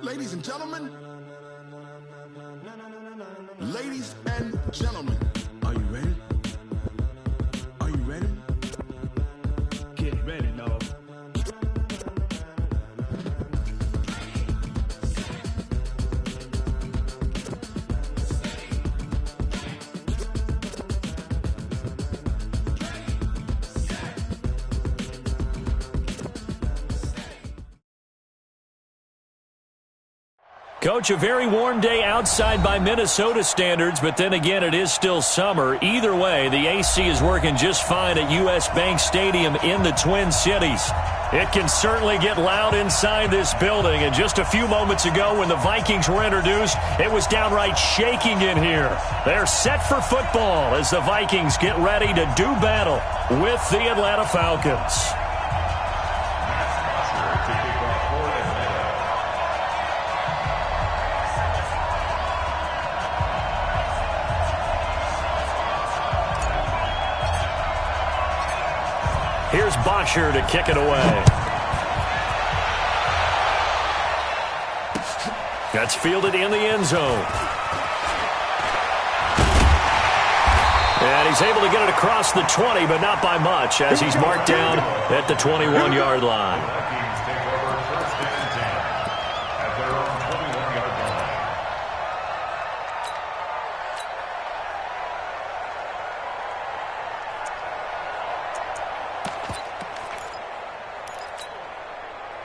Ladies and gentlemen. Ladies and gentlemen. Are you ready? Are you ready? Get ready, dog. Coach, a very warm day outside by Minnesota standards, but then again, it is still summer. Either way, the AC is working just fine at U.S. Bank Stadium in the Twin Cities. It can certainly get loud inside this building, and just a few moments ago when the Vikings were introduced, it was downright shaking in here. They're set for football as the Vikings get ready to do battle with the Atlanta Falcons. Here's Bosher to kick it away. That's fielded in the end zone. And he's able to get it across the 20, but not by much, as he's marked down at the 21-yard line.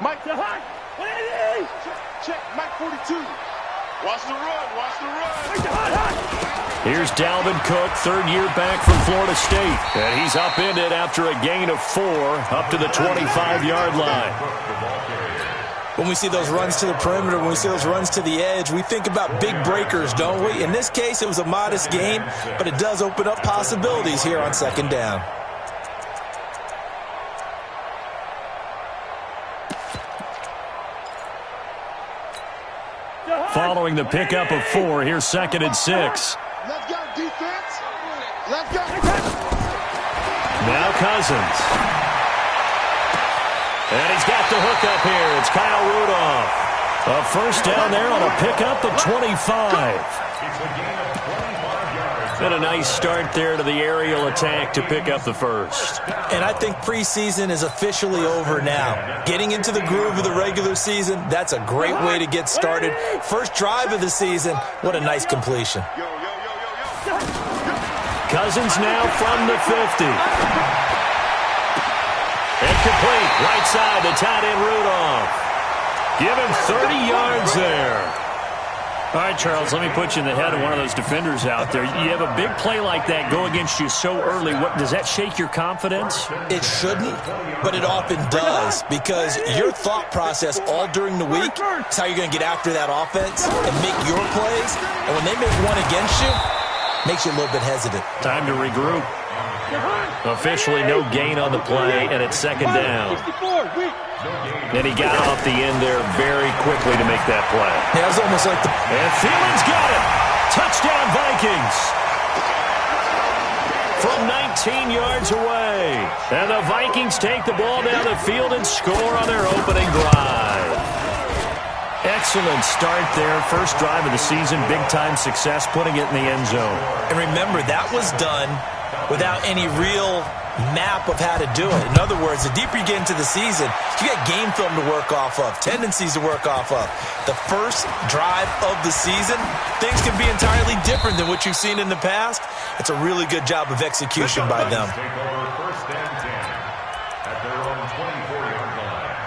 Mike to high. Check. Mike 42. Watch the run. Watch the run. Mike to high. Here's Dalvin Cook, third year back from Florida State. And he's upended after a gain of 4 up to the 25-yard line. When we see those runs to the perimeter, when we see those runs to the edge, we think about big breakers, don't we? In this case, it was a modest gain, but it does open up possibilities here on second down. Following the pickup of 4, here's 2nd and 6. Let's go, defense. Let's go. Now Cousins. And he's got the hookup here. It's Kyle Rudolph. A first down there on a pickup of 25. And a nice start there to the aerial attack to pick up the first. And I think preseason is officially over now. Getting into the groove of the regular season, that's a great way to get started. First drive of the season, what a nice completion. Cousins now from the 50. Incomplete. Right side to tight end Rudolph. Give him 30 yards there. All right, Charles, let me put you in the head of one of those defenders out there. You have a big play like that go against you so early. What does that shake your confidence? It shouldn't, but it often does, because your thought process all during the week is how you're going to get after that offense and make your plays. And when they make one against you, it makes you a little bit hesitant. Time to regroup. Officially no gain on the play, and it's second down. And he got off the end there very quickly to make that play. Yeah, it was almost like And Thielman's got it. Touchdown, Vikings. From 19 yards away. And the Vikings take the ball down the field and score on their opening drive. Excellent start there. First drive of the season. Big-time success, putting it in the end zone. And remember, that was done without any real map of how to do it. In other words, the deeper you get into the season, you got game film to work off of, tendencies to work off of. The first drive of the season, things can be entirely different than what you've seen in the past. It's a really good job of execution by them. First and 10 at their own 24-yard line.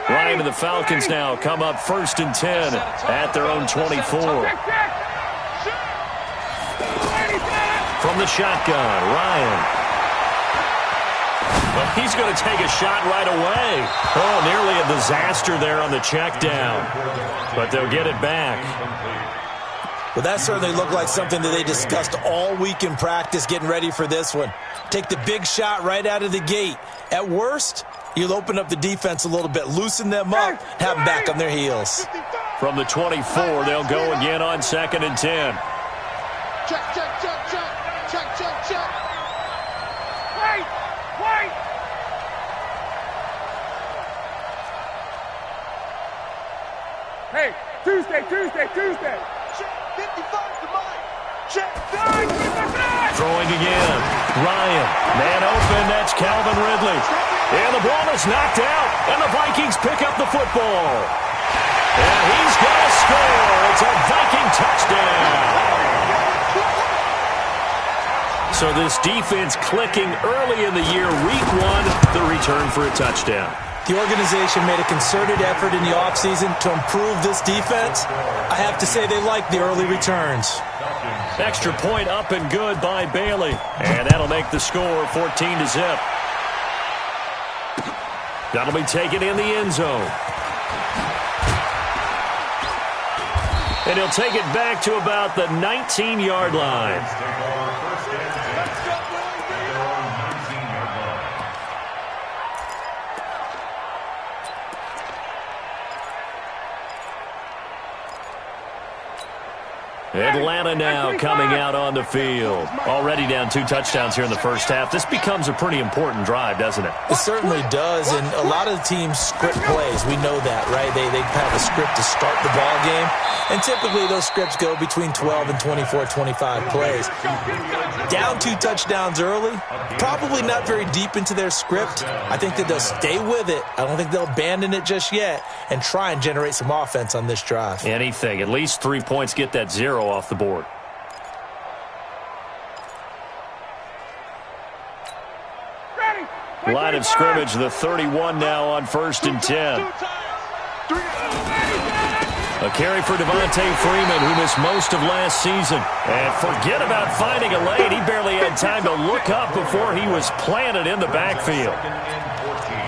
Ryan and the Falcons now come up 1st and 10 at their own 24. From the shotgun, Ryan. Well, he's going to take a shot right away. Oh, nearly a disaster there on the check down. But they'll get it back. Well, that certainly looked like something that they discussed all week in practice getting ready for this one. Take the big shot right out of the gate. At worst, you'll open up the defense a little bit, loosen them up, have them back on their heels. 55. From the 24, they'll go again on 2nd and 10. Check, check, check, check. Check, check, check. Wait! Wait! Hey, Tuesday. Check, 55 to Mike. Check. Throwing again. Ryan. Man open. That's Calvin Ridley. And the ball is knocked out. And the Vikings pick up the football. And he's going to score. It's a Viking touchdown. So this defense clicking early in the year. Week 1, the return for a touchdown. The organization made a concerted effort in the offseason to improve this defense. I have to say they like the early returns. Extra point up and good by Bailey. And that'll make the score 14-0. That'll be taken in the end zone. And he'll take it back to about the 19-yard line. Atlanta now coming out on the field. Already down 2 touchdowns here in the first half. This becomes a pretty important drive, doesn't it? It certainly does, and a lot of the teams script plays. We know that, right? They have a script to start the ball game, and typically those scripts go between 12 and 24, 25 plays. Down 2 touchdowns early, probably not very deep into their script. I think that they'll stay with it. I don't think they'll abandon it just yet and try and generate some offense on this drive. Anything. At least 3 points, get that 0 off the board. Line of scrimmage, the 31 now on 1st and 10. A carry for Devontae Freeman, who missed most of last season. And forget about finding a lane. He barely had time to look up before he was planted in the backfield.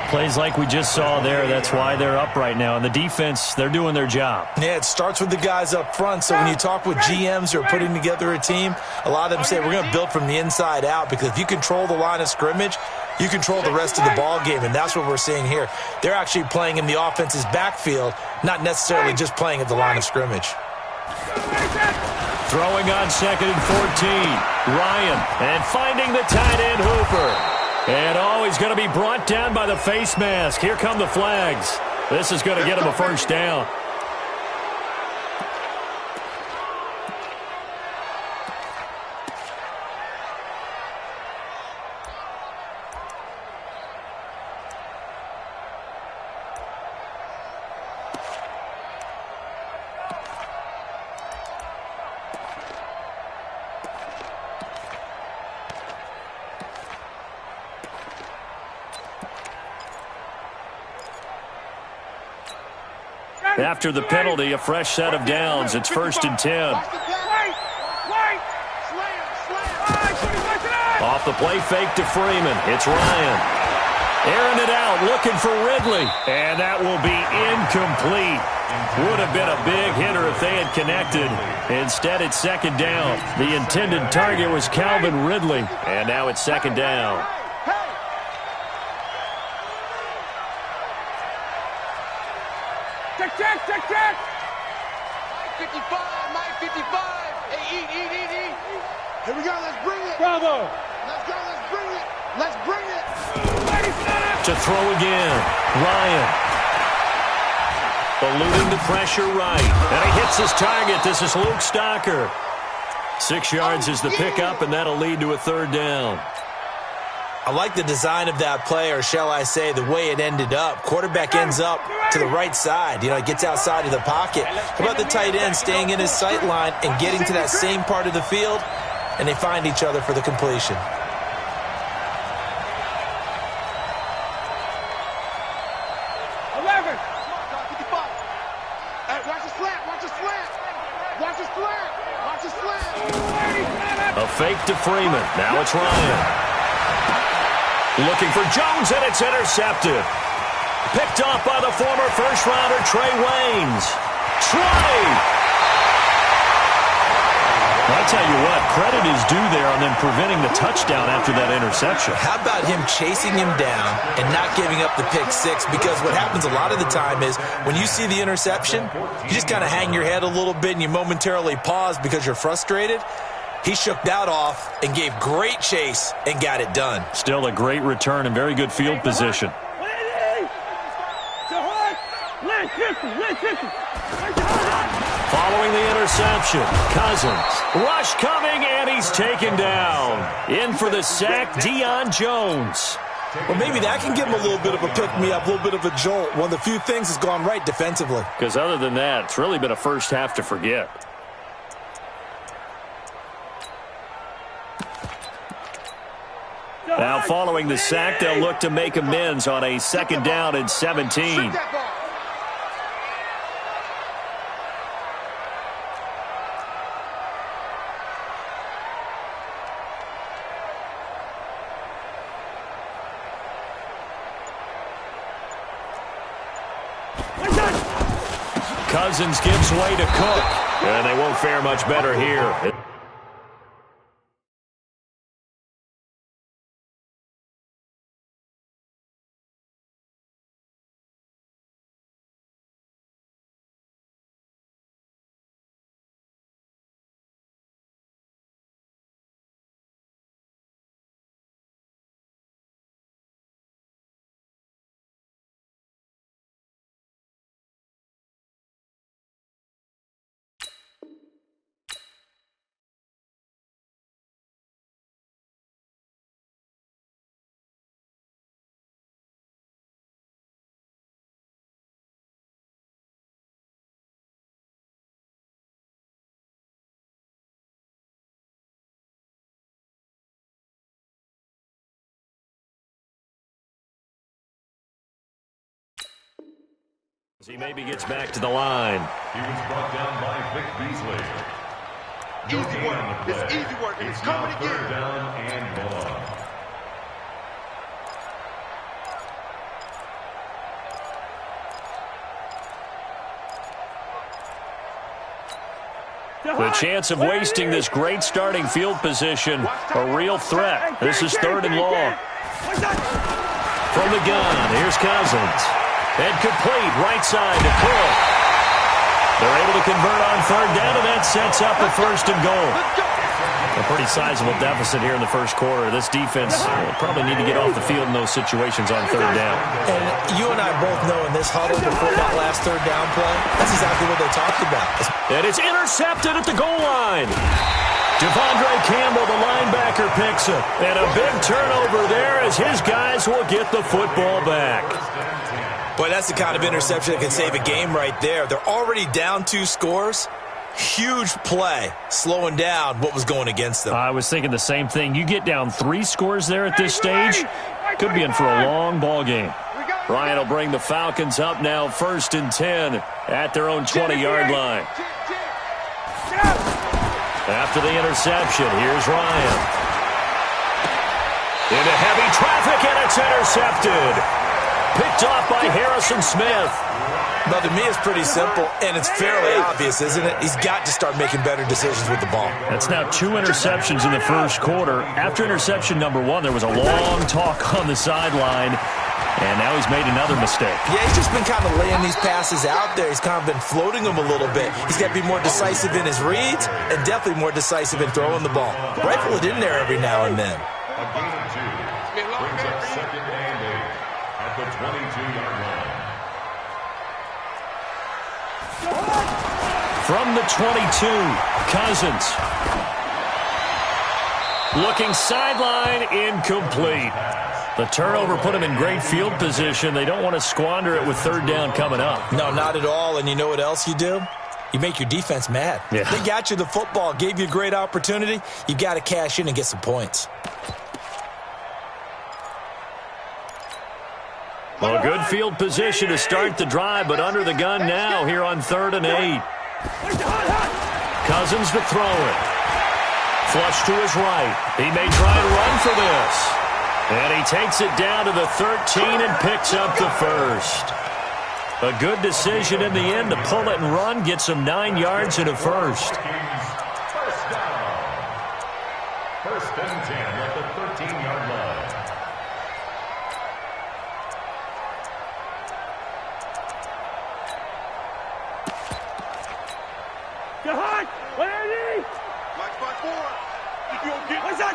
Plays like we just saw there. That's why they're up right now. And the defense, they're doing their job. Yeah, it starts with the guys up front. So when you talk with GMs who are putting together a team, a lot of them say we're going to build from the inside out, because if you control the line of scrimmage, you control the rest of the ball game, and that's what we're seeing here. They're actually playing in the offense's backfield, not necessarily just playing at the line of scrimmage. Throwing on 2nd and 14. Ryan, and finding the tight end Hooper. And he's going to be brought down by the face mask. Here come the flags. This is going to get him a first down. After the penalty, a fresh set of downs. It's 1st and 10. Off the play fake to Freeman. It's Ryan. Airing it out, looking for Ridley. And that will be incomplete. Would have been a big hitter if they had connected. Instead, it's 2nd down. The intended target was Calvin Ridley. And now it's 2nd down. Check. Mike 55, Mike 55. Hey, eat. Here we go, let's bring it. Bravo. Let's go, let's bring it. Let's bring it. To throw again. Ryan. Eluding the pressure right. And he hits his target. This is Luke Stocker. 6 yards is the pickup, and that'll lead to a 3rd down. I like the design of that play, or shall I say the way it ended up. Quarterback ends up to the right side. It gets outside of the pocket. How about the tight end staying in his sight line and getting to that same part of the field, and they find each other for the completion. A fake to Freeman. Now it's Ryan. Looking for Jones, and it's intercepted. Picked off by the former first-rounder Trey Waynes. Trey! Well, I tell you what, credit is due there on them preventing the touchdown after that interception. How about him chasing him down and not giving up the pick six? Because what happens a lot of the time is when you see the interception, you just kind of hang your head a little bit and you momentarily pause because you're frustrated. He shook that off and gave great chase and got it done. Still a great return and very good field position. Following the interception, Cousins. Rush coming, and he's taken down. In for the sack, Deion Jones. Well, maybe that can give him a little bit of a pick-me-up, a little bit of a jolt. One of the few things that's gone right defensively. Because other than that, it's really been a first half to forget. Now following the sack, they'll look to make amends on a 2nd down and 17. Cousins gives way to Cook, and they won't fare much better here. He maybe gets back to the line. He was brought down by Vic Beasley. Easy work. It's easy work. It's coming again. 3rd down and goal. The chance of wasting this great starting field position, a real threat. This is 3rd and long. From the gun, here's Cousins. And complete, right side to Cook. They're able to convert on 3rd down, and that sets up a 1st and goal. A pretty sizable deficit here in the 1st quarter. This defense probably need to get off the field in those situations on 3rd down. And you and I both know in this huddle before that last 3rd down play, that's exactly what they talked about. And it's intercepted at the goal line. Devondre Campbell, the linebacker, picks it. And a big turnover there as his guys will get the football back. Boy, that's the kind of interception that can save a game right there. They're already down 2 scores. Huge play, slowing down what was going against them. I was thinking the same thing. You get down 3 scores there at this stage, could be in for a long ball game. Ryan will bring the Falcons up now 1st and 10 at their own 20-yard line. After the interception, here's Ryan. Into heavy traffic, and it's intercepted. Picked off by Harrison Smith. Now, to me, it's pretty simple, and it's fairly obvious, isn't it? He's got to start making better decisions with the ball. That's now 2 interceptions in the 1st quarter. After interception number 1, there was a long talk on the sideline, and now he's made another mistake. Yeah, he's just been kind of laying these passes out there. He's kind of been floating them a little bit. He's got to be more decisive in his reads and definitely more decisive in throwing the ball. Rifle it in there every now and then. A gain of 2 brings up 2nd and 8 at the 22-yard line. From the 22, Cousins. Looking sideline, incomplete. The turnover put him in great field position. They don't want to squander it with 3rd down coming up. No, not at all. And you know what else you do? You make your defense mad. Yeah. They got you the football, gave you a great opportunity. You got to cash in and get some points. Well, good field position to start the drive, but under the gun now here on 3rd and 8. Cousins to throw it. Flush to his right. He may try and run for this. And he takes it down to the 13 and picks up the 1st. A good decision in the end to pull it and run, get some 9 yards and a 1st. First and 10 at the 13-yard line. Get hot! What are you? Black spot 4. If you don't get What's that?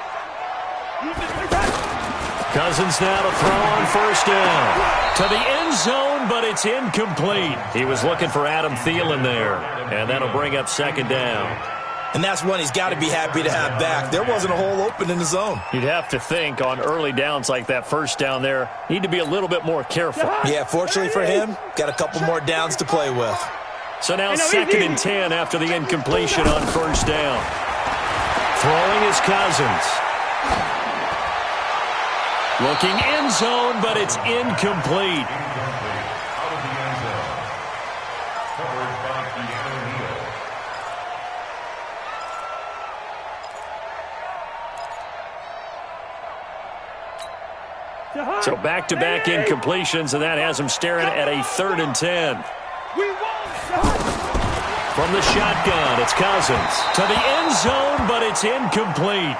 Cousins now to throw on first down. To the end zone, but it's incomplete. He was looking for Adam Thielen there, and that'll bring up second down. And that's one he's got to be happy to have back. There wasn't a hole open in the zone. You'd have to think on early downs like that first down there, need to be a little bit more careful. Yeah, fortunately for him, got a couple more downs to play with. So now second and 10 after the incompletion on first down. Throwing is Cousins. Looking end zone, but it's incomplete. Out of the end zone. Covered by Keanu Neal. So back-to-back incompletions, and that has him staring at a 3rd and 10. From the shotgun, it's Cousins. To the end zone, but it's incomplete.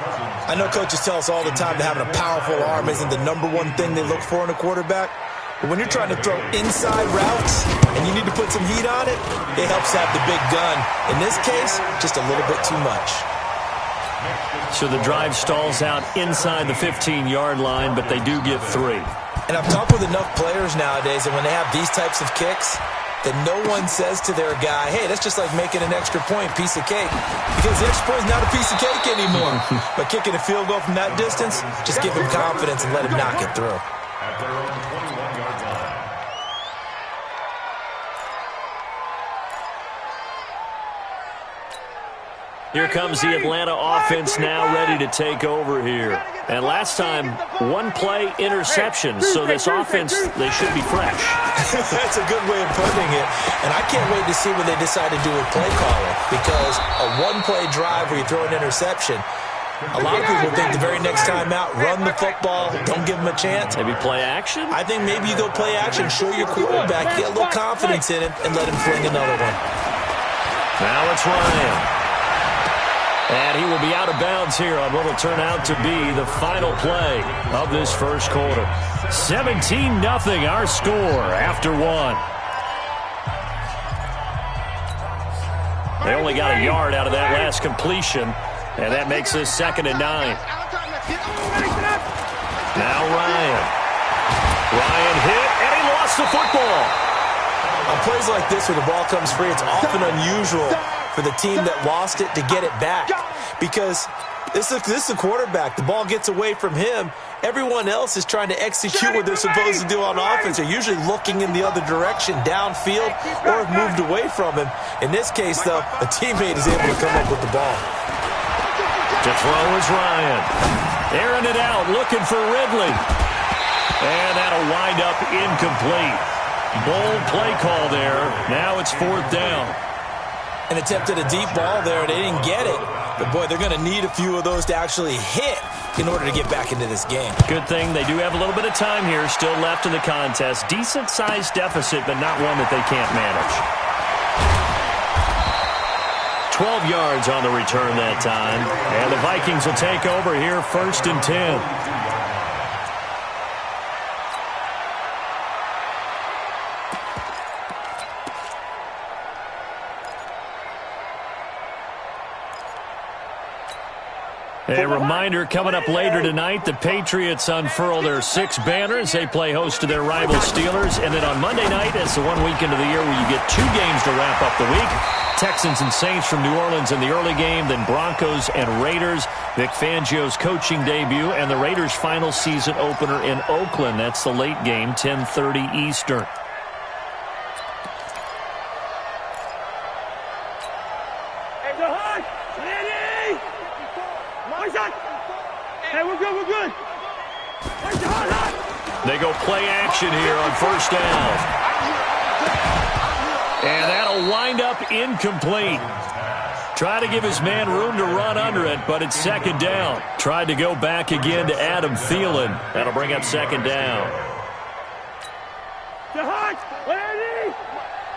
I know coaches tell us all the time that having a powerful arm isn't the #1 thing they look for in a quarterback. But when you're trying to throw inside routes and you need to put some heat on it, it helps to have the big gun. In this case, just a little bit too much. So the drive stalls out inside the 15-yard line, but they do get 3. And I've talked with enough players nowadays that when they have these types of kicks, that no one says to their guy, hey, that's just like making an extra point, piece of cake. Because the extra point is not a piece of cake anymore. But kicking a field goal from that distance, just give him confidence and let him knock it through. At their own 21-yard line. Here comes the Atlanta offense now ready to take over here. And last time, one-play interception. So this offense, they should be fresh. That's a good way of putting it. And I can't wait to see what they decide to do with play calling. Because a one-play drive where you throw an interception, a lot of people think the very next time out, run the football, don't give them a chance. Maybe play action? I think maybe you go play action, show your quarterback, get a little confidence in him, and let him fling another one. Now it's Ryan. And he will be out of bounds here on what will turn out to be the final play of this first quarter. 17-0 our score after 1. They only got a yard out of that last completion, and that makes this 2nd and 9. Now Ryan. Ryan hit, and he lost the football. On plays like this where the ball comes free, it's often unusual for the team that lost it to get it back. Because this is a quarterback. The ball gets away from him. Everyone else is trying to execute what they're supposed to do on offense. They're usually looking in the other direction, downfield, or have moved away from him. In this case, though, a teammate is able to come up with the ball. To throw is Ryan. Airing it out, looking for Ridley. And that'll wind up incomplete. Bold play call there. Now it's 4th down. And attempted a deep ball there. They didn't get it. But, boy, they're going to need a few of those to actually hit in order to get back into this game. Good thing they do have a little bit of time here still left in the contest. Decent-sized deficit, but not one that they can't manage. 12 yards on the return that time. And the Vikings will take over here 1st and 10. A reminder, coming up later tonight, the Patriots unfurl their 6 banners. They play host to their rival Steelers. And then on Monday night, it's the one weekend of the year where you get 2 games to wrap up the week. Texans and Saints from New Orleans in the early game, then Broncos and Raiders. Vic Fangio's coaching debut, and the Raiders' final season opener in Oakland. That's the late game, 10:30 Eastern. Hey, we're good, we're good. They go play action here on first down. And that'll wind up incomplete. Try to give his man room to run under it, but it's 2nd down. Tried to go back again to Adam Thielen. That'll bring up 2nd down.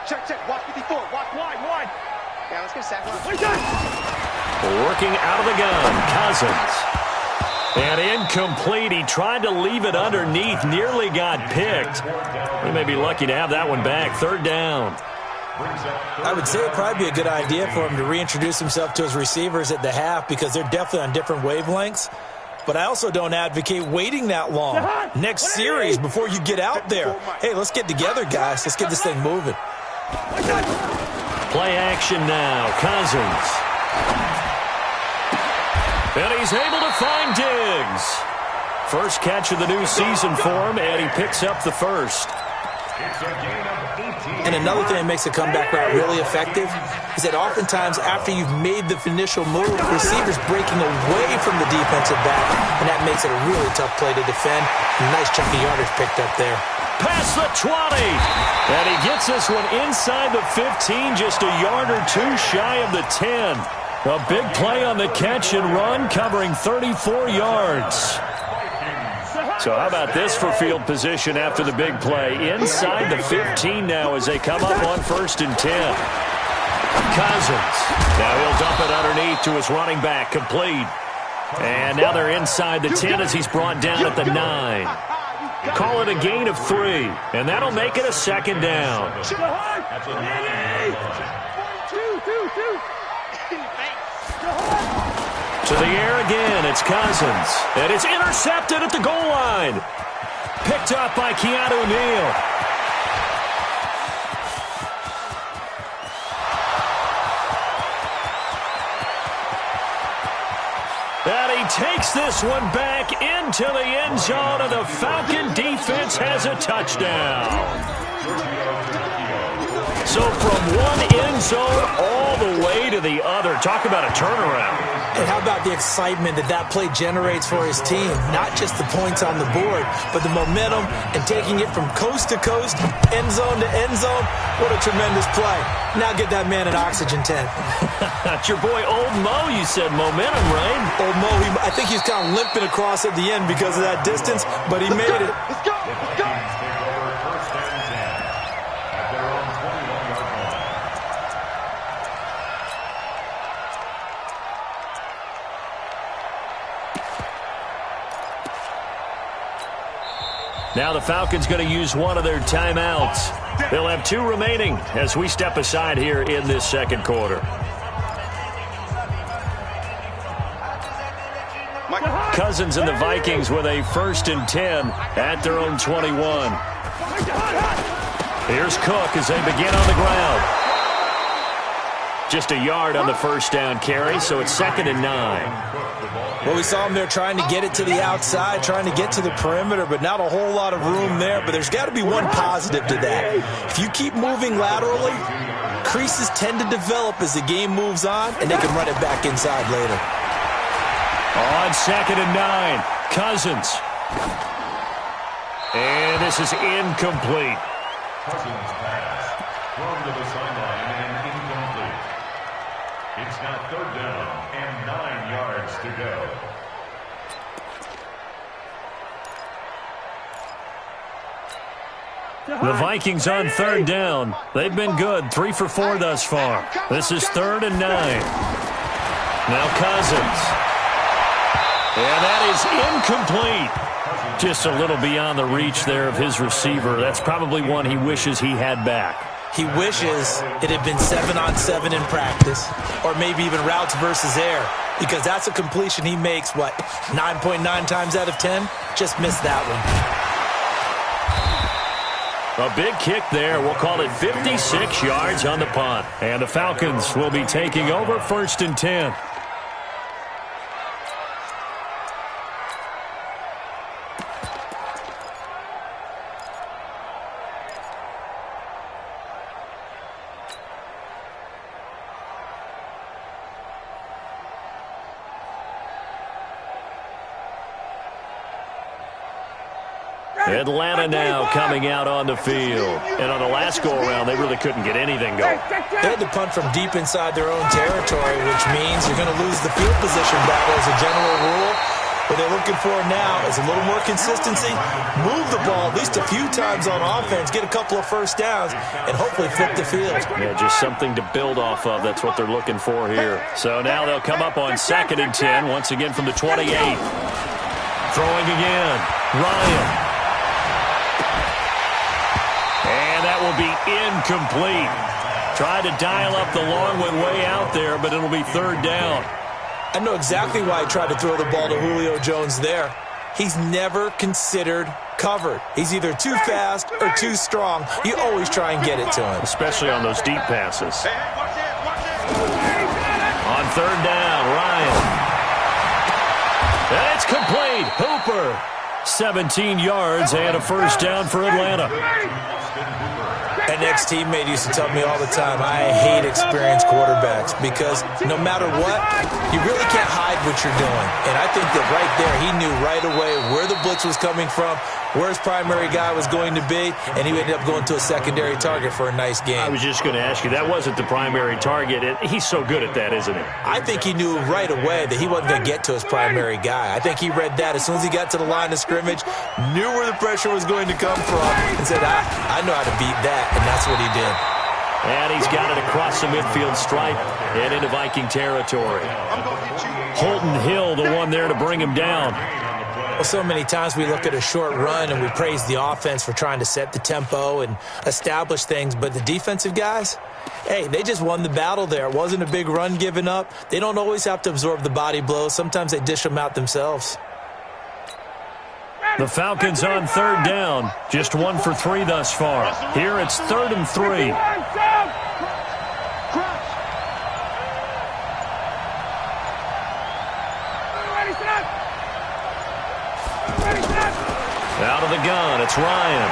Check, watch 54, watch wide. Yeah, let's get a sack. Working out of the gun, Cousins. And incomplete. He tried to leave it underneath, nearly got picked. He may be lucky to have that one back. Third down. I would say it'd probably be a good idea for him to reintroduce himself to his receivers at the half because they're definitely on different wavelengths. But I also don't advocate waiting that long. Next series before you get out there. Hey, let's get together, guys. Let's get this thing moving. Play action now. Cousins. And he's able to find Diggs. First catch of the new season for him, and he picks up the first. And another thing that makes a comeback route really effective is that oftentimes after you've made the initial move, receivers breaking away from the defensive back, and that makes it a really tough play to defend. A nice chunk of yardage picked up there. Past the 20. And he gets this one inside the 15, just a yard or two shy of the 10. A big play on the catch and run, covering 34 yards. So how about this for field position after the big play? Inside the 15 now as they come up on 1st and 10. Cousins. Now he'll dump it underneath to his running back, complete. And now they're inside the 10 as he's brought down at the 9. Call it a gain of 3, and that'll make it a second down. To the air again, it's Cousins. And it's intercepted at the goal line. Picked up by Keanu Neal. And he takes this one back into the end zone, and the Falcon defense has a touchdown. So from one end zone all the way to the other. Talk about a turnaround. And how about the excitement that play generates for his team? Not just the points on the board, but the momentum and taking it from coast to coast, end zone to end zone. What a tremendous play. Now get that man an oxygen tent. That's your boy Old Mo, you said momentum, right? Old Mo, I think he's kind of limping across at the end because of that distance, but he made it. Let's go. Let's go. Now the Falcons going to use one of their timeouts. They'll have 2 remaining as we step aside here in this second quarter. Cousins and the Vikings with a 1st and 10 at their own 21. Here's Cook as they begin on the ground. Just a yard on the first down carry, so it's 2nd and 9. Well, we saw him there trying to get it to the outside, trying to get to the perimeter, but not a whole lot of room there. But there's got to be one positive to that. If you keep moving laterally, creases tend to develop as the game moves on, and they can run it back inside later. On 2nd and 9, Cousins. And this is incomplete. Cousins pass. Thrown to the sideline and incomplete. It's now 3rd down and 9 yards to go. The Vikings on 3rd down. They've been good, 3 for 4 thus far. This is 3rd and 9. Now Cousins. And that is incomplete. Just a little beyond the reach there of his receiver. That's probably one he wishes he had back. He wishes it had been 7-on-7 in practice, or maybe even routes versus air, because that's a completion he makes, 9.9 times out of 10? Just missed that one. A big kick there. We'll call it 56 yards on the punt. And the Falcons will be taking over 1st and 10. Atlanta now coming out on the field. And on the last go-around, they really couldn't get anything going. They had to punt from deep inside their own territory, which means you're going to lose the field position battle as a general rule. What they're looking for now is a little more consistency, move the ball at least a few times on offense, get a couple of first downs, and hopefully flip the field. Yeah, just something to build off of. That's what they're looking for here. So now they'll come up on 2nd and 10, once again from the 28. Throwing again. Ryan. And that will be incomplete. Tried to dial up the long one way out there, but it'll be third down. I know exactly why he tried to throw the ball to Julio Jones there. He's never considered covered. He's either too fast or too strong. You always try and get it to him. Especially on those deep passes. On third down, Ryan. And it's complete. Hooper. 17 yards and a first down for Atlanta. An ex-teammate used to tell me all the time, I hate experienced quarterbacks because no matter what, you really can't hide what you're doing. And I think that right there, he knew right away where the blitz was coming from, where his primary guy was going to be, and he ended up going to a secondary target for a nice game. I was just going to ask you, that wasn't the primary target. He's so good at that, isn't he? I think he knew right away that he wasn't going to get to his primary guy. I think he read that as soon as he got to the line of scrimmage, knew where the pressure was going to come from, and said, I know how to beat that, and that's what he did. And he's got it across the midfield stripe and into Viking territory. Holton Hill, the one there to bring him down. Well, so many times we look at a short run and we praise the offense for trying to set the tempo and establish things, but the defensive guys, hey, they just won the battle there. It wasn't a big run given up. They don't always have to absorb the body blows. Sometimes they dish them out themselves. The Falcons on third down. Just 1 for 3 thus far. Here it's 3rd and 3. Out of the gun, it's Ryan.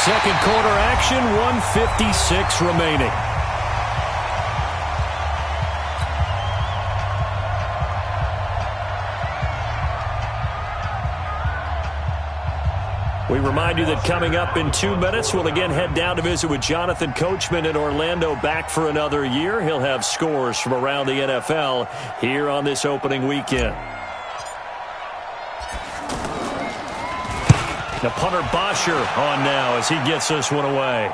Second quarter action, 1:56 remaining. We remind you that coming up in 2 minutes, we'll again head down to visit with Jonathan Coachman in Orlando, back for another year. He'll have scores from around the NFL here on this opening weekend. The punter Bosher on now as he gets this one away.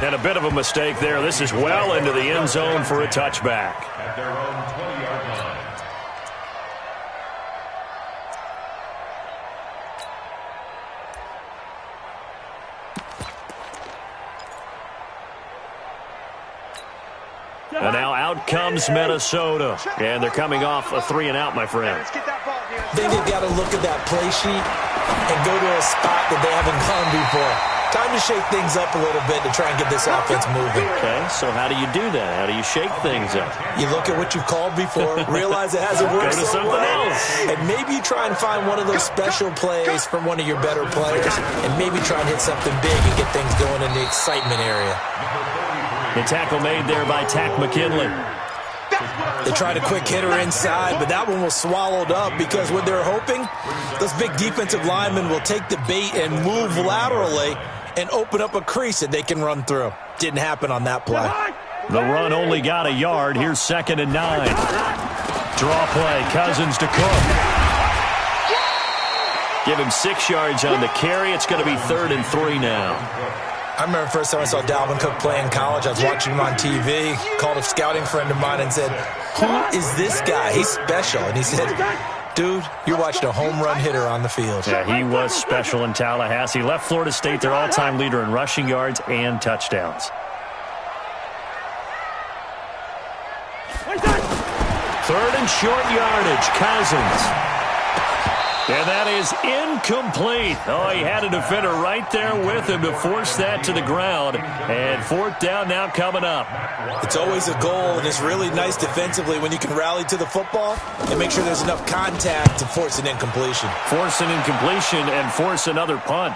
And a bit of a mistake there. This is well into the end zone for a touchback. At their own 20-yard line. And now out comes Minnesota. And they're coming off a 3-and-out, my friend. I think they've got to look at that play sheet and go to a spot that they haven't gone before. Time to shake things up a little bit to try and get this offense moving. Okay, so how do you do that? How do you shake things up? You look at what you've called before, realize it hasn't worked Go to so something well, else. and maybe you try and find one of those special plays from one of your better players, and maybe try and hit something big and get things going in the excitement area. The tackle made there by Tack McKinley. They tried a quick hitter inside, but that one was swallowed up because what they're hoping, those big defensive linemen will take the bait and move laterally and open up a crease that they can run through. Didn't happen on that play. The run only got a yard. Here's 2nd and 9. Draw play. Cousins to Cook. Give him 6 yards on the carry. It's going to be 3rd and 3 now. I remember the first time I saw Dalvin Cook play in college. I was watching him on TV, called a scouting friend of mine and said, who is this guy? He's special. And he said, dude, you're watching a home run hitter on the field. Yeah, he was special in Tallahassee. Left Florida State their all-time leader in rushing yards and touchdowns. 3rd and short yardage. Cousins. And that is incomplete. Oh, he had a defender right there with him to force that to the ground. And 4th down now coming up. It's always a goal, and it's really nice defensively when you can rally to the football and make sure there's enough contact to force an incompletion. Force an incompletion and force another punt.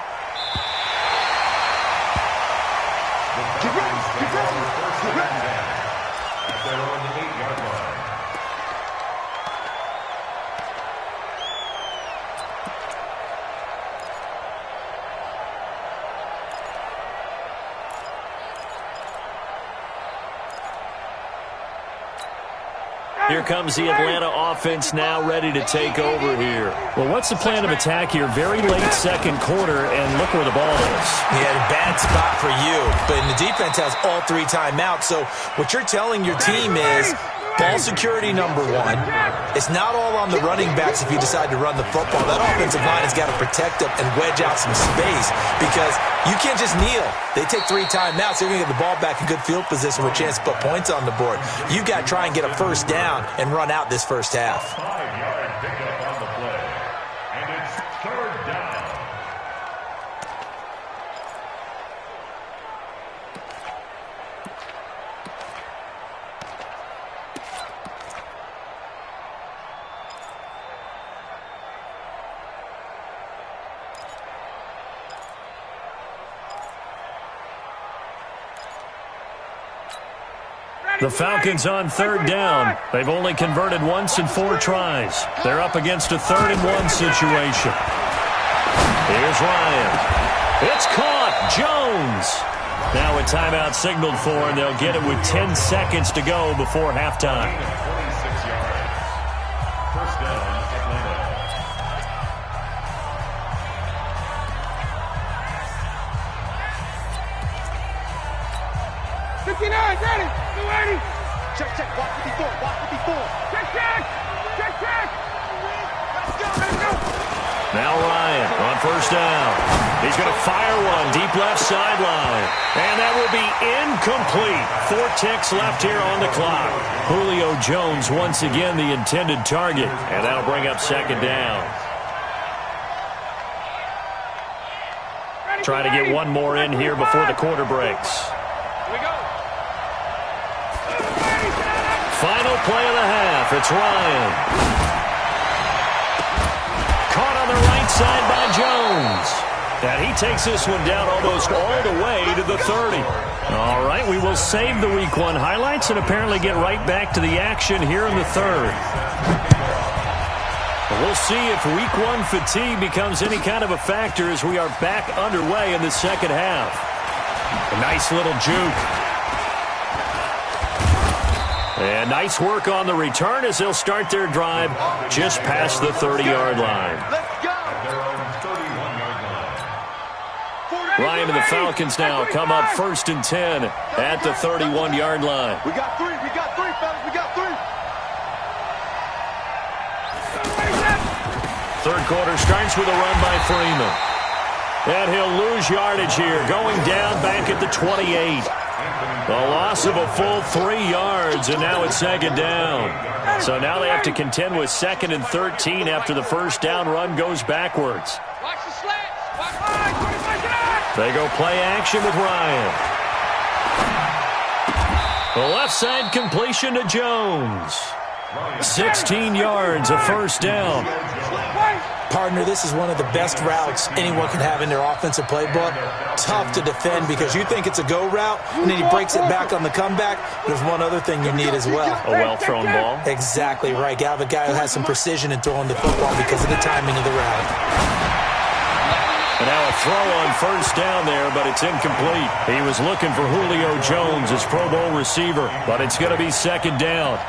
At their own 8-yard line. Here comes the Atlanta offense now ready to take over here. Well, what's the plan of attack here? Very late second quarter, and look where the ball is. Yeah, a bad spot for you, but the defense has all 3 timeouts. So what you're telling your team is, Ball security, number one. It's not all on the running backs if you decide to run the football. That offensive line has got to protect them and wedge out some space because you can't just kneel. They take 3 timeouts. They're going to get the ball back in good field position with a chance to put points on the board. You've got to try and get a first down and run out this first half. 5-yard pickup on the play. And it's third down. The Falcons on third down. They've only converted once in 4 tries. They're up against a 3rd-and-1 situation. Here's Ryan. It's caught. Jones. Now a timeout signaled for, and they'll get it with 10 seconds to go before halftime. 26 yards. First down, Atlanta. 59, ready. 280. Check, walk 54, walk 54. Check. Let's go. Now Ryan on first down. He's going to fire one deep left sideline. And that will be incomplete. 4 ticks left here on the clock. Julio Jones once again the intended target. And that'll bring up second down. Try to get one more in here before the quarter breaks. Here we go. Final play of the half. It's Ryan. Caught on the right side by Jones. And he takes this one down almost all the way to the 30. All right, we will save the Week 1 highlights and apparently get right back to the action here in the 3rd. We'll see if Week 1 fatigue becomes any kind of a factor as we are back underway in the second half. A nice little juke. And nice work on the return as they'll start their drive just past the 30-yard line. Let's go. Their own 31-yard line. Ryan and the Falcons now come up 1st and 10 at the 31-yard line. We got 3, fellas, we got 3. 3rd quarter starts with a run by Freeman. And he'll lose yardage here, going down back at the 28. A loss of a full 3 yards, and now it's second down. So now they have to contend with 2nd and 13 after the first down run goes backwards. Watch the slants. They go play action with Ryan. The left side completion to Jones. 16 yards, a first down. Partner, this is one of the best routes anyone can have in their offensive playbook. Tough to defend because you think it's a go route, and then he breaks it back on the comeback. There's one other thing you need as well. A well-thrown ball. Exactly right. You have a guy who has some precision in throwing the football because of the timing of the route. And now a throw on first down there, but it's incomplete. He was looking for Julio Jones, his Pro Bowl receiver, but it's going to be second down.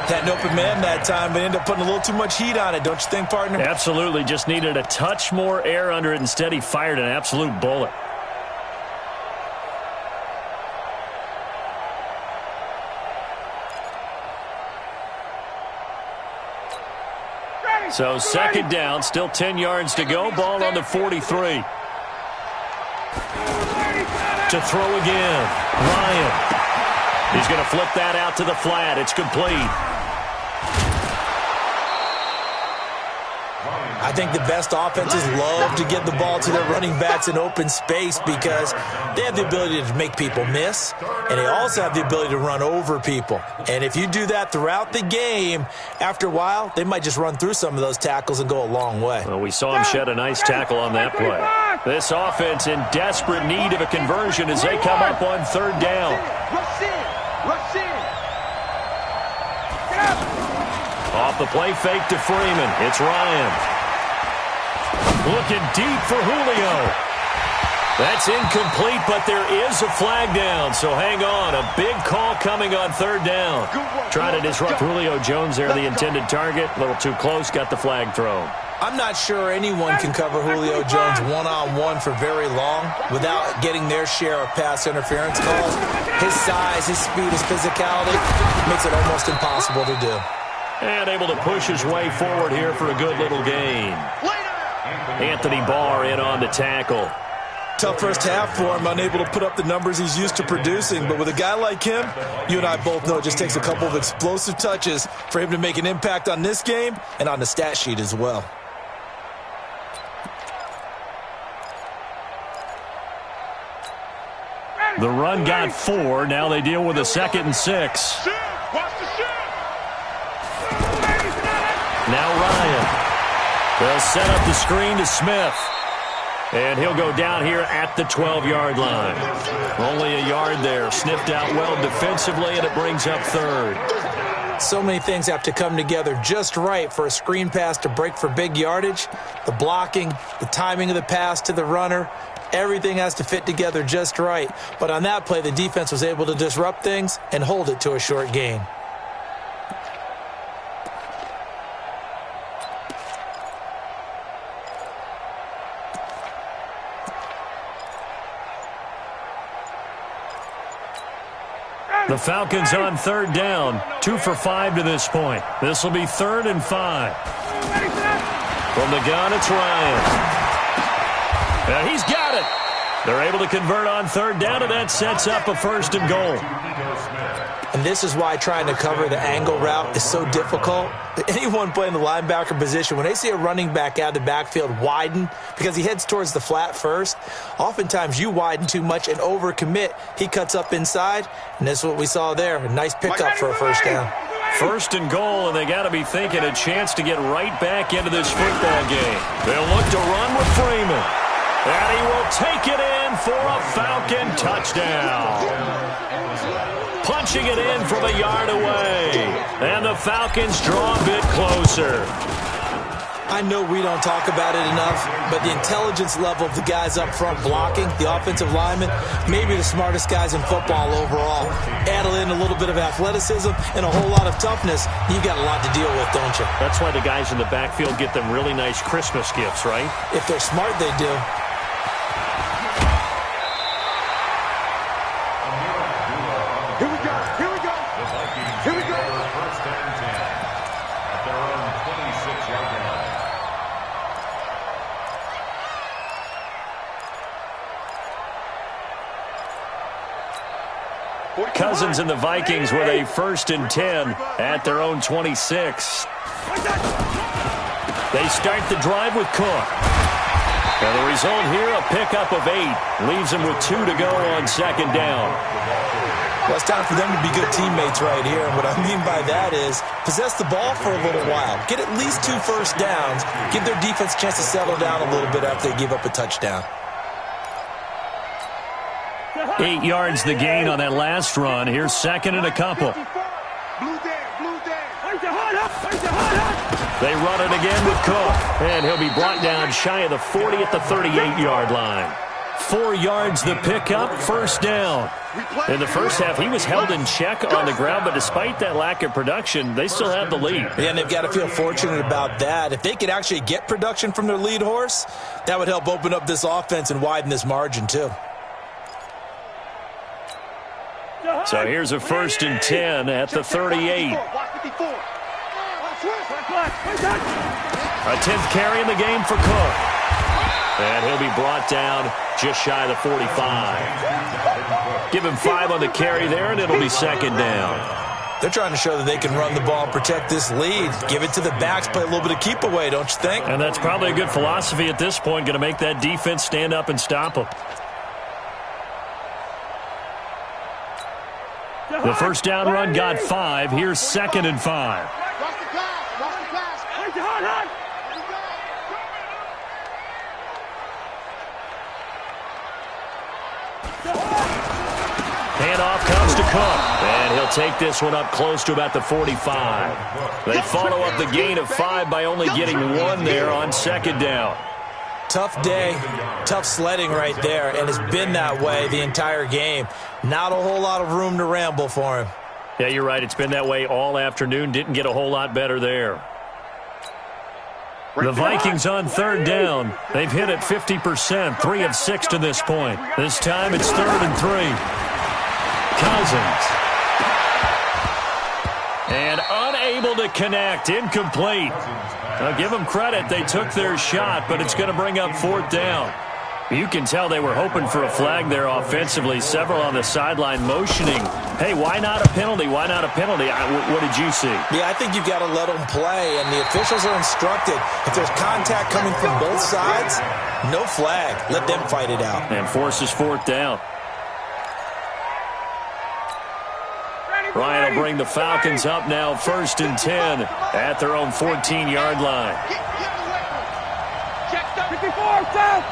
Had an open man that time, but ended up putting a little too much heat on it, don't you think, partner? Absolutely. Just needed a touch more air under it. Instead, he fired an absolute bullet. So second down, still 10 yards to go. Ball on the 43. To throw again. Ryan. He's going to flip that out to the flat. It's complete. I think the best offenses love to get the ball to their running backs in open space because they have the ability to make people miss, and they also have the ability to run over people. And if you do that throughout the game, after a while, they might just run through some of those tackles and go a long way. Well, we saw him shed a nice tackle on that play. This offense in desperate need of a conversion as they come up on third down. Rush in. Off the play fake to Freeman. It's Ryan. Looking deep for Julio. That's incomplete, but there is a flag down, so hang on. A big call coming on third down. Trying to disrupt Julio Jones there, the intended target. A little too close, got the flag thrown. I'm not sure anyone can cover Julio Jones one-on-one for very long without getting their share of pass interference calls. His size, his speed, his physicality makes it almost impossible to do. And able to push his way forward here for a good little gain. Anthony Barr in on the tackle. Tough first half for him, unable to put up the numbers he's used to producing. But with a guy like him, you and I both know it just takes a couple of explosive touches for him to make an impact on this game and on the stat sheet as well. The run got 4. Now they deal with a 2nd and 6. Now Ryan. They'll set up the screen to Smith. And he'll go down here at the 12-yard line. Only a yard there. Sniffed out well defensively, and it brings up 3rd. So many things have to come together just right for a screen pass to break for big yardage. The blocking, the timing of the pass to the runner, everything has to fit together just right. But on that play, the defense was able to disrupt things and hold it to a short gain. The Falcons on 3rd down. 2 for 5 to this point. This will be 3rd and 5. From the gun, it's Ryan. And he's got it. They're able to convert on 3rd down, and that sets up a 1st and goal. And this is why trying to cover the angle route is so difficult. Anyone playing the linebacker position, when they see a running back out of the backfield widen because he heads towards the flat first, oftentimes you widen too much and overcommit. He cuts up inside, and that's what we saw there. A nice pickup for a 1st down. 1st and goal, and they got to be thinking a chance to get right back into this football game. They'll look to run with Freeman. And he will take it in for a Falcon touchdown. Punching it in from a yard away. And the Falcons draw a bit closer. I know we don't talk about it enough, but the intelligence level of the guys up front blocking, the offensive linemen, maybe the smartest guys in football overall. Add in a little bit of athleticism and a whole lot of toughness, you've got a lot to deal with, don't you? That's why the guys in the backfield get them really nice Christmas gifts, right? If they're smart, they do. Here we go. Here we go. Here we go. 1st and 10 at their own 26-yard line. Cousins and the Vikings with a 1st and 10 at their own 26. They start the drive with Cook. And the result here, a pickup of 8. Leaves them with 2 to go on 2nd down. Well, it's time for them to be good teammates right here. And what I mean by that is possess the ball for a little while. Get at least 2 first downs. Give their defense a chance to settle down a little bit after they give up a touchdown. 8 yards the gain on that last run. Here's 2nd and a couple. They run it again with Cook. And he'll be brought down shy of the 40 at the 38-yard line. 4 yards the pickup, 1st down. In the first half, he was held in check on the ground, but despite that lack of production, they still have the lead. Yeah, and they've got to feel fortunate about that. If they could actually get production from their lead horse, that would help open up this offense and widen this margin too. So here's a 1st and 10 at the 38. A 10th carry in the game for Cook. And he'll be brought down just shy of the 45. Give him 5 on the carry there, and it'll be 2nd down. They're trying to show that they can run the ball and protect this lead. Give it to the backs, play a little bit of keep away, don't you think? And that's probably a good philosophy at this point, going to make that defense stand up and stop them. The 1st down run got 5. Here's 2nd and 5. Handoff comes to Cook, and he'll take this one up close to about the 45. They follow up the gain of 5 by only getting 1 there on 2nd down. Tough day, tough sledding right there, and it's been that way the entire game. Not a whole lot of room to ramble for him. Yeah, you're right. It's been that way all afternoon. Didn't get a whole lot better there. The Vikings on third down. They've hit it 50%, 3 of 6 to this point. This time it's 3rd and 3. Cousins. And unable to connect, incomplete. Now give them credit, they took their shot, but it's going to bring up 4th down. You can tell they were hoping for a flag there offensively. Several on the sideline motioning. Hey, why not a penalty? Why not a penalty? What did you see? Yeah, I think you've got to let them play, and the officials are instructed. If there's contact coming from both sides, no flag. Let them fight it out. And forces 4th down. Ryan will bring the Falcons up now 1st and 10 at their own 14-yard line. Check 54, south.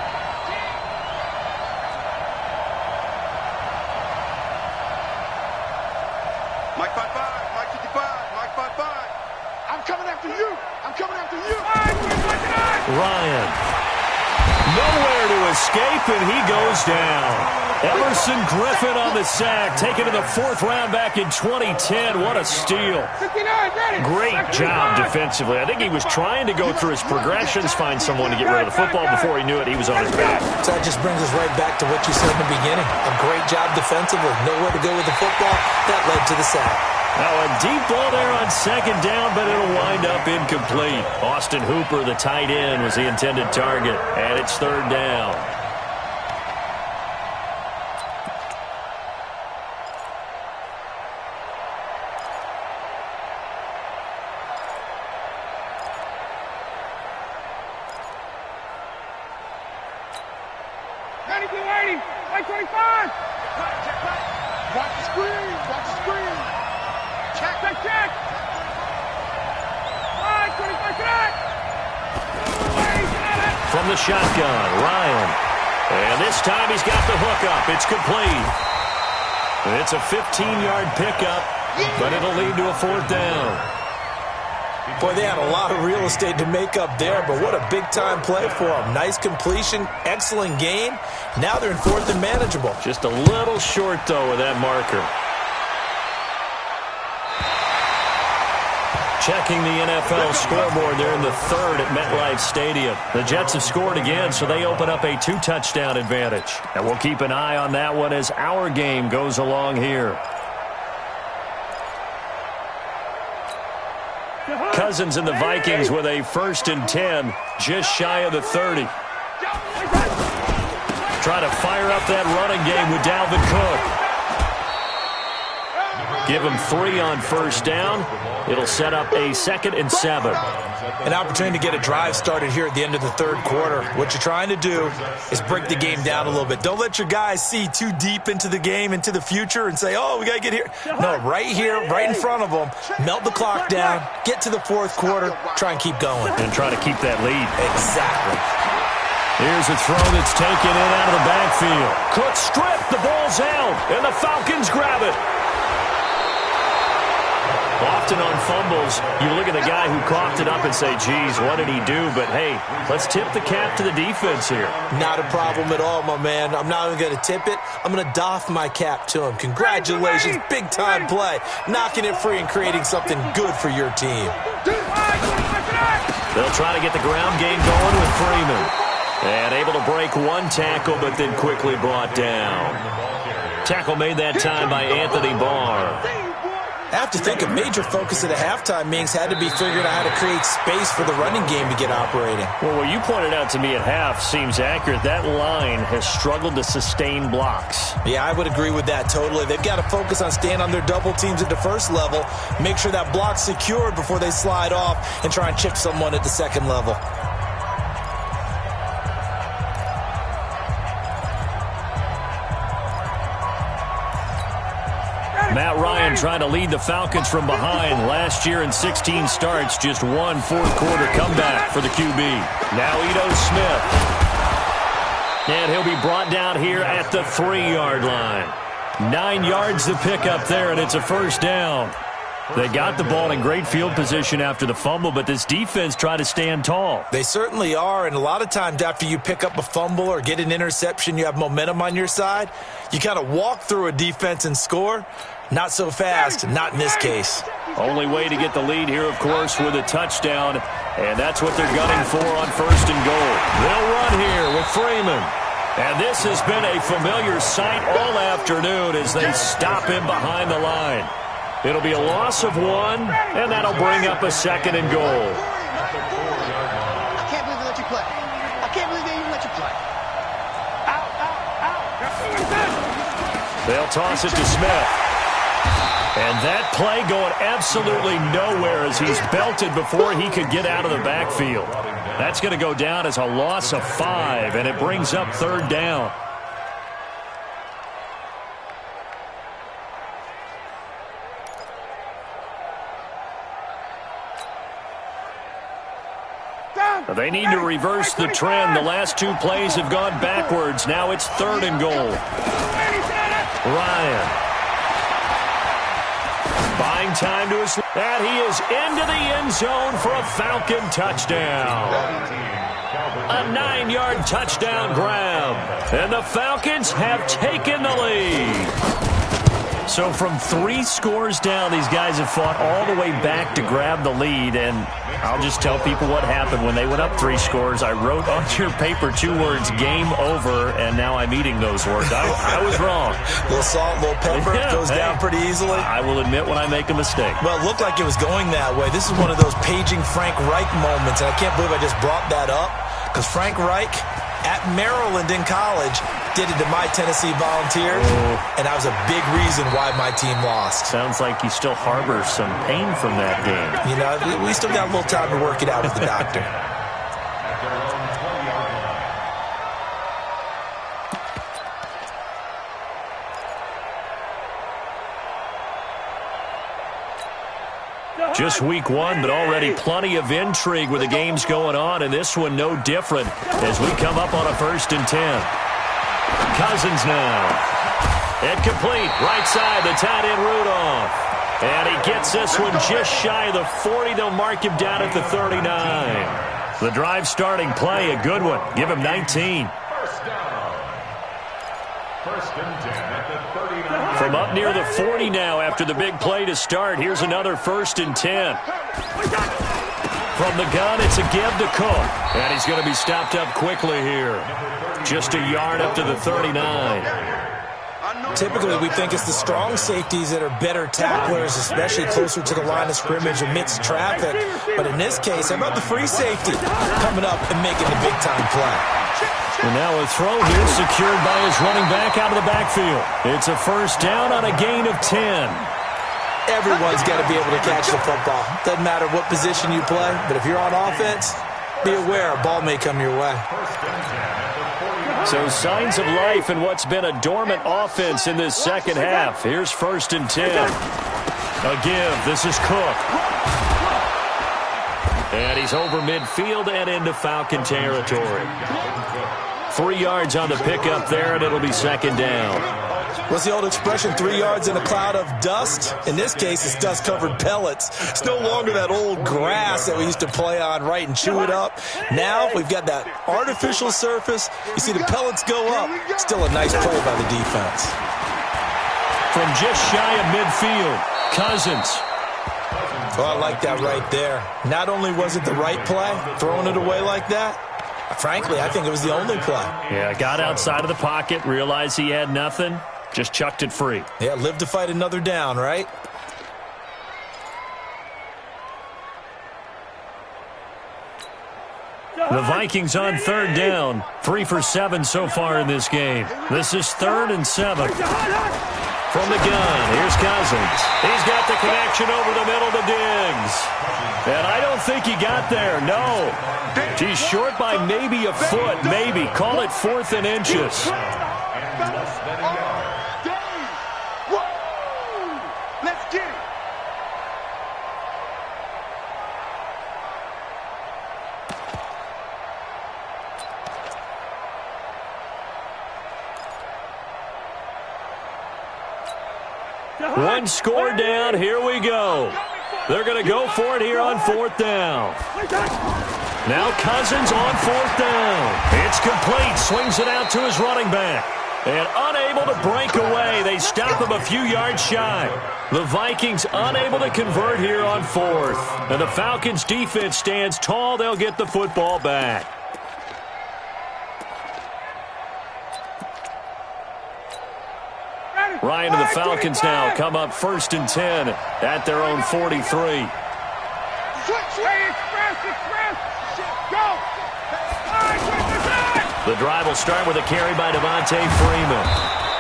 Mike 55, Mike 55, Mike 55. I'm coming after you. I'm coming after you. Ryan. Nowhere to escape, and he goes down. Emerson Griffin on the sack, taken to the 4th round back in 2010. What a steal. Great job defensively. I think he was trying to go through his progressions, find someone to get rid of the football. Before he knew it, he was on his back. So that just brings us right back to what you said in the beginning. A great job defensively. Nowhere to go with the football. That led to the sack. Now a deep ball there on 2nd down, but it'll wind up incomplete. Austin Hooper, the tight end, was the intended target, and it's 3rd down. Like 25. Watch the screen. Watch the screen. Check. All right, 25, connect. From the shotgun, Ryan. And this time he's got the hook up. It's complete. It's a 15-yard pickup, but it'll lead to a 4th down. Boy, they had a lot of real estate to make up there, but what a big-time play for them. Nice completion, excellent gain. Now they're in 4th and manageable. Just a little short, though, with that marker. Checking the NFL scoreboard, they're in the 3rd at MetLife Stadium. The Jets have scored again, so they open up a 2-touchdown advantage. And we'll keep an eye on that one as our game goes along here. Cousins and the Vikings with a 1st and 10, just shy of the 30. Try to fire up that running game with Dalvin Cook. Give him 3 on 1st down. It'll set up a 2nd and 7. An opportunity to get a drive started here at the end of the 3rd quarter. What you're trying to do is break the game down a little bit. Don't let your guys see too deep into the game, into the future, and say, oh, we got to get here. No, right here, right in front of them, melt the clock down, get to the 4th quarter, try and keep going. And try to keep that lead. Exactly. Here's a throw that's taken in out of the backfield. Cook stripped, the ball's out, and the Falcons grab it. Often on fumbles, you look at the guy who coughed it up and say, geez, what did he do? But, hey, let's tip the cap to the defense here. Not a problem at all, my man. I'm not even going to tip it. I'm going to doff my cap to him. Congratulations, big-time play. Knocking it free and creating something good for your team. They'll try to get the ground game going with Freeman. And able to break 1 tackle, but then quickly brought down. Tackle made that time by Anthony Barr. I have to think a major focus at a halftime means had to be figuring out how to create space for the running game to get operating. Well, what you pointed out to me at half seems accurate. That line has struggled to sustain blocks. Yeah, I would agree with that totally. They've got to focus on staying on their double teams at the 1st level, make sure that block's secured before they slide off and try and chip someone at the 2nd level. Matt Ryan trying to lead the Falcons from behind. Last year in 16 starts, just 1 fourth-quarter comeback for the QB. Now Ito Smith. And he'll be brought down here at the 3-yard line. 9 yards to pick up there, and it's a 1st down. They got the ball in great field position after the fumble, but this defense tried to stand tall. They certainly are, and a lot of times after you pick up a fumble or get an interception, you have momentum on your side. You kind of walk through a defense and score. Not so fast, not in this case. Only way to get the lead here, of course, with a touchdown, and that's what they're gunning for on 1st and goal. They'll run here with Freeman. And this has been a familiar sight all afternoon as they stop him behind the line. It'll be a loss of 1, and that'll bring up a 2nd and goal. I can't believe they let you play. I can't believe they even let you play. They'll toss it to Smith. And that play going absolutely nowhere as he's belted before he could get out of the backfield. That's going to go down as a loss of 5, and it brings up 3rd down. They need to reverse the trend. The last 2 plays have gone backwards. Now it's 3rd and goal. Ryan. Buying time to his... And he is into the end zone for a Falcon touchdown. A 9-yard touchdown grab. And the Falcons have taken the lead. So from 3 scores down, these guys have fought all the way back to grab the lead. And I'll just tell people what happened when they went up 3 scores. I wrote on your paper 2 words, game over, and now I'm eating those words. I was wrong. A little salt, a little pepper, goes down pretty easily. I will admit when I make a mistake. Well, it looked like it was going that way. This is one of those paging Frank Reich moments, and I can't believe I just brought that up, because Frank Reich at Maryland in college did it to my Tennessee Volunteers, and that was a big reason why my team lost. Sounds like he still harbors some pain from that game. You know, we still got a little time to work it out with the doctor. Just week 1, but already plenty of intrigue with the games going on, and this one no different as we come up on a 1st and 10. Cousins now. Incomplete. Right side, the tight end Rudolph. And he gets this one just shy of the 40. They'll mark him down at the 39. The drive starting play, a good one. Give him 19. First and 10 at the 39. From up near the 40 now after the big play to start. Here's another 1st and 10. From the gun, it's a give to Cook. And he's going to be stopped up quickly here. Just a yard up to the 39. Typically, we think it's the strong safeties that are better tacklers, especially closer to the line of scrimmage amidst traffic. But in this case, how about the free safety coming up and making the big-time play? And now a throw here secured by his running back out of the backfield. It's a 1st down on a gain of 10. Everyone's got to be able to catch the football. Doesn't matter what position you play, but if you're on offense, be aware a ball may come your way. So signs of life in what's been a dormant offense in this 2nd half. Here's 1st and 10. A give. This is Cook. And he's over midfield and into Falcon territory. 3 yards on the pickup there, and it'll be 2nd down. What's the old expression, 3 yards in a cloud of dust? In this case, it's dust-covered pellets. It's no longer that old grass that we used to play on, right, and chew it up. Now we've got that artificial surface. You see the pellets go up. Still a nice play by the defense. From just shy of midfield, Cousins. Oh, I like that right there. Not only was it the right play, throwing it away like that, frankly, I think it was the only play. Yeah, got outside of the pocket, realized he had nothing, just chucked it free. Yeah, live to fight another down, right? The Vikings on 3rd down, 3 for 7 so far in this game. This is 3rd and 7. From the gun, here's Cousins. He's got the connection over the middle to Diggs. And I don't think he got there, no. He's short by maybe a foot, maybe. Call it 4th and inches. Let's get it. One score down, here we go. They're going to go for it here on 4th down. Now Cousins on 4th down. It's complete, swings it out to his running back. And unable to break away. They stop him a few yards shy. The Vikings unable to convert here on fourth. And the Falcons defense stands tall. They'll get the football back. Ryan and the Falcons now come up 1st and 10 at their own 43. The drive will start with a carry by Devontae Freeman.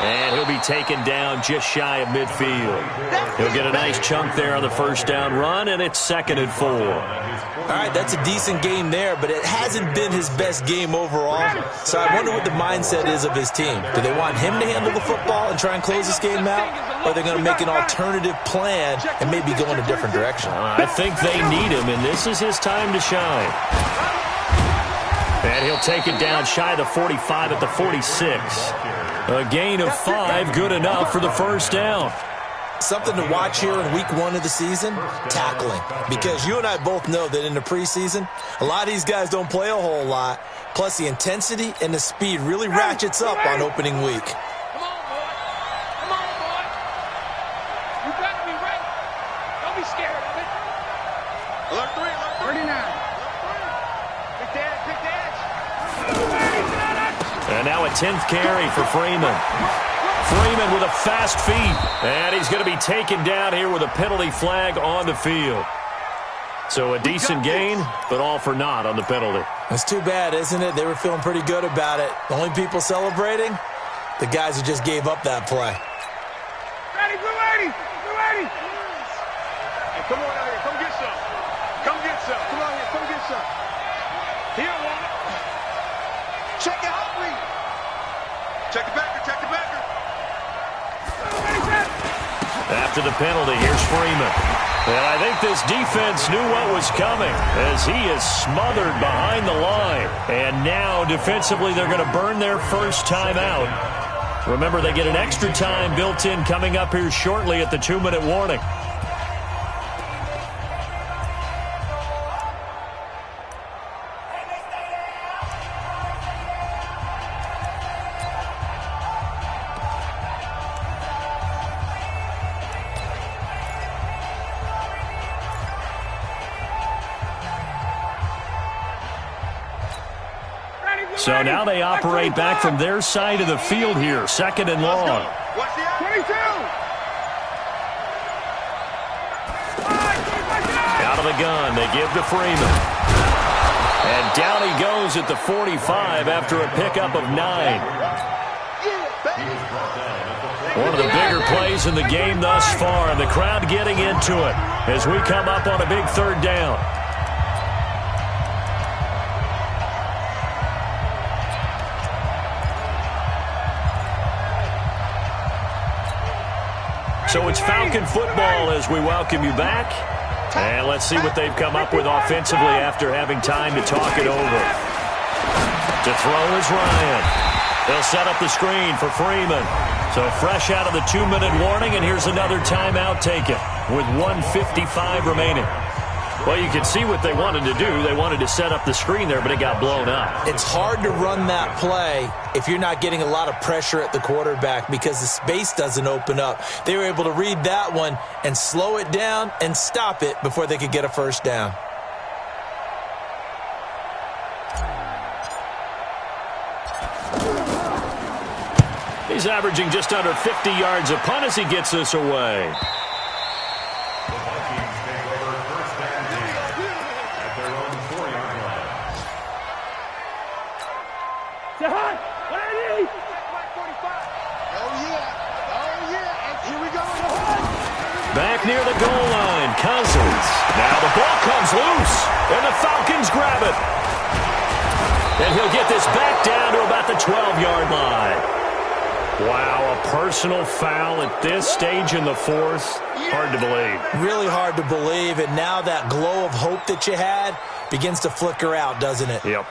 And he'll be taken down just shy of midfield. He'll get a nice chunk there on the first down run, and it's 2nd and 4. All right, that's a decent game there, but it hasn't been his best game overall. So I wonder what the mindset is of his team. Do they want him to handle the football and try and close this game out? Or are they going to make an alternative plan and maybe go in a different direction? I think they need him, and this is his time to shine. And he'll take it down shy of the 45 at the 46. A gain of 5, good enough for the first down. Something to watch here in week 1 of the season, tackling. Because you and I both know that in the preseason, a lot of these guys don't play a whole lot. Plus the intensity and the speed really ratchets up on opening week. Come on, boy. Come on, boy. You got to be ready. Don't be scared of it. Alert 3, alert 3. 39. Big dash, big dash. And now a 10th carry for Freeman. Freeman with a fast feet. And he's going to be taken down here with a penalty flag on the field. So a decent gain, but all for naught on the penalty. That's too bad, isn't it? They were feeling pretty good about it. The only people celebrating, the guys who just gave up that play. Ready, blue 80. Blue 80. Hey, come on out here. Come get some. Come get some. Come on here. Come get some. Here, woman. Check it out, please. Check the backer. Check the backer. After the penalty, here's Freeman. And I think this defense knew what was coming as he is smothered behind the line. And now, defensively, they're going to burn their first time out. Remember, they get an extra time built in coming up here shortly at the 2-minute warning. So now they operate back from their side of the field here, 2nd and long. Watch the 22. Out of the gun, they give to Freeman. And down he goes at the 45 after a pickup of 9. One of the bigger plays in the game thus far, and the crowd getting into it as we come up on a big 3rd down. So it's Falcon football as we welcome you back. And let's see what they've come up with offensively after having time to talk it over. To throw is Ryan. They'll set up the screen for Freeman. So fresh out of the 2-minute warning, and here's another timeout taken with 1:55 remaining. Well, you can see what they wanted to do. They wanted to set up the screen there, but it got blown up. It's hard to run that play if you're not getting a lot of pressure at the quarterback because the space doesn't open up. They were able to read that one and slow it down and stop it before they could get a first down. He's averaging just under 50 yards a punt as he gets this away. Back near the goal line, Cousins. Now the ball comes loose, and the Falcons grab it. And he'll get this back down to about the 12-yard line. Wow, a personal foul at this stage in the 4th. Hard to believe. Really hard to believe, and now that glow of hope that you had begins to flicker out, doesn't it? Yep.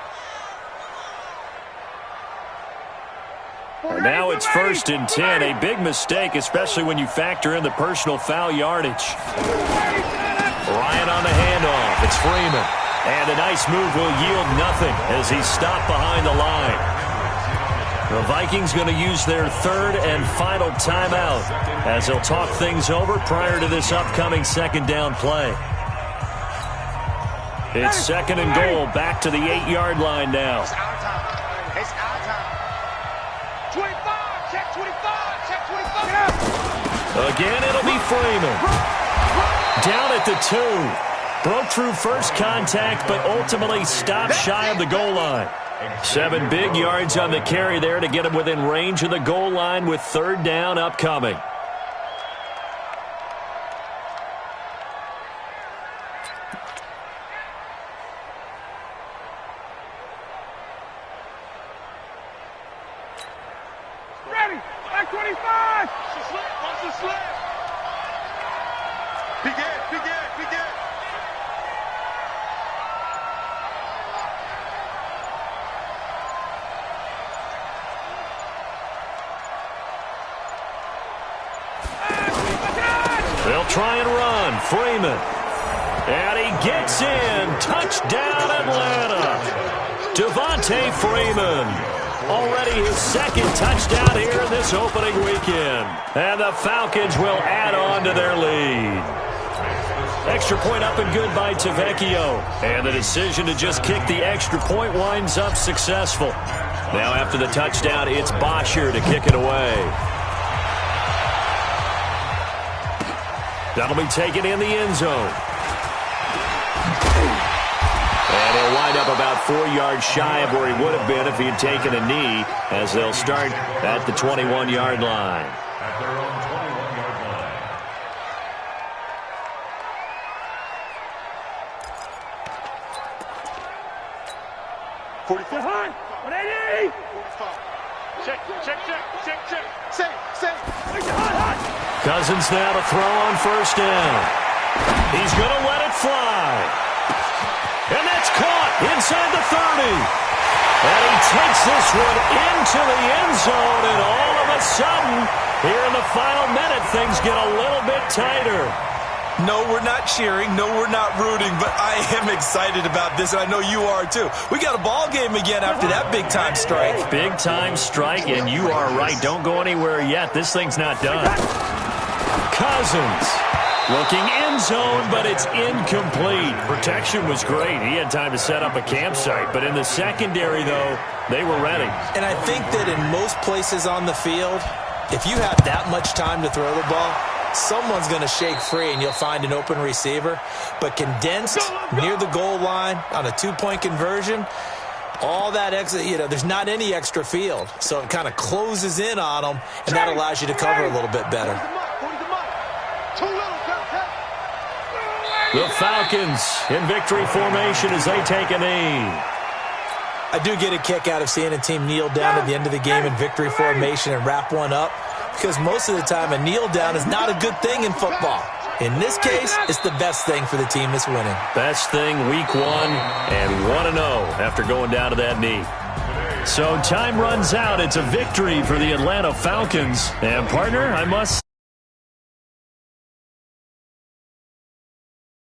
And now it's 1st and 10. A big mistake, especially when you factor in the personal foul yardage. Ryan on the handoff. It's Freeman. And a nice move will yield nothing as he's stopped behind the line. The Vikings going to use their third and final timeout as they'll talk things over prior to this upcoming second down play. It's second and goal, back to the 8-yard line now. It's our time. It's our time. 25, check 25, check 25. Again, it'll be Freeman. Down at the 2. Broke through first contact, but ultimately stopped shy of the goal line. 7 big yards on the carry there to get him within range of the goal line with third down upcoming. Ready, back 25. Watch the slip. Begin. They'll try and run. Freeman. And he gets in. Touchdown, Atlanta. Devontae Freeman. Already his second touchdown here in this opening weekend. And the Falcons will add on to their lead. Extra point up and good by Tavecchio. And the decision to just kick the extra point winds up successful. Now after the touchdown, it's Bosher to kick it away. That'll be taken in the end zone. And he'll wind up about 4 yards shy of where he would have been if he had taken a knee, as they'll start at the 21-yard line. At their own 21-yard line. Cousins now to throw on first down. He's going to let it fly. And that's caught inside the 30. And he takes this one into the end zone, and all of a sudden, here in the final minute, things get a little bit tighter. No, we're not cheering. No, we're not rooting, but I am excited about this, and I know you are too. We got a ball game again after that big-time strike. Big-time strike, and you are right. Don't go anywhere yet. This thing's not done. Cousins looking end zone, but it's incomplete. Protection was great. He had time to set up a campsite, but in the secondary, though, they were ready. And I think that in most places on the field, if you have that much time to throw the ball, someone's going to shake free and you'll find an open receiver. But condensed near the goal line on a two-point conversion, all that extra, there's not any extra field. So it kind of closes in on them, and that allows you to cover a little bit better. The Falcons in victory formation as they take a knee. I do get a kick out of seeing a team kneel down at the end of the game in victory formation and wrap one up, because most of the time a kneel down is not a good thing in football. In this case, it's the best thing for the team that's winning. Best thing week 1 and 1-0 after going down to that knee. So time runs out. It's a victory for the Atlanta Falcons. And partner, I must